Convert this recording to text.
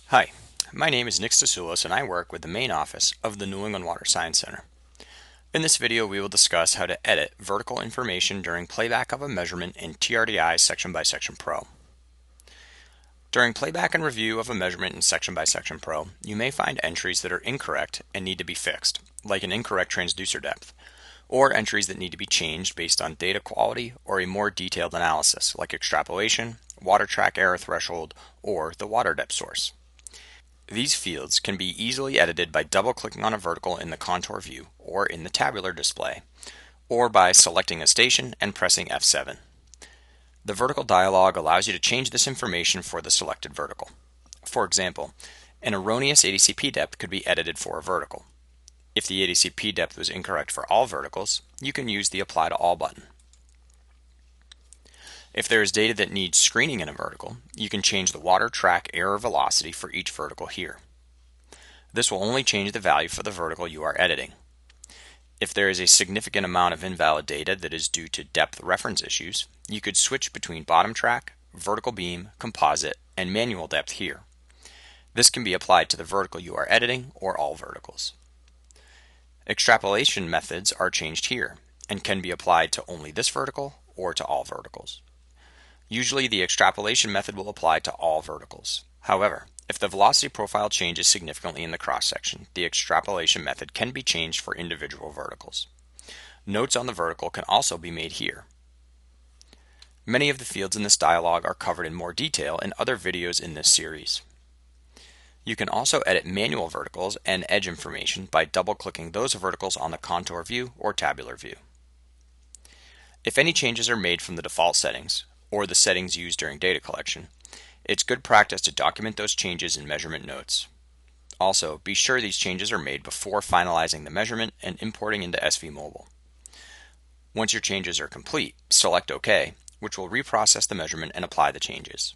Hi, my name is Nick Stasulis and I work with the main office of the New England Water Science Center. In this video we will discuss how to edit vertical information during playback of a measurement in TRDI Section by Section Pro. During playback and review of a measurement in Section by Section Pro, you may find entries that are incorrect and need to be fixed, like an incorrect transducer depth, or entries that need to be changed based on data quality or a more detailed analysis, like extrapolation, water track error threshold, or the water depth source. These fields can be easily edited by double-clicking on a vertical in the contour view or in the tabular display, or by selecting a station and pressing F7. The vertical dialog allows you to change this information for the selected vertical. For example, an erroneous ADCP depth could be edited for a vertical. If the ADCP depth was incorrect for all verticals, you can use the Apply to All button. If there is data that needs screening in a vertical, you can change the water track error velocity for each vertical here. This will only change the value for the vertical you are editing. If there is a significant amount of invalid data that is due to depth reference issues, you could switch between bottom track, vertical beam, composite, and manual depth here. This can be applied to the vertical you are editing or all verticals. Extrapolation methods are changed here and can be applied to only this vertical or to all verticals. Usually the extrapolation method will apply to all verticals. However, if the velocity profile changes significantly in the cross-section, the extrapolation method can be changed for individual verticals. Notes on the vertical can also be made here. Many of the fields in this dialog are covered in more detail in other videos in this series. You can also edit manual verticals and edge information by double-clicking those verticals on the contour view or tabular view. If any changes are made from the default settings, or the settings used during data collection, it's good practice to document those changes in measurement notes. Also, be sure these changes are made before finalizing the measurement and importing into SV Mobile. Once your changes are complete, select OK, which will reprocess the measurement and apply the changes.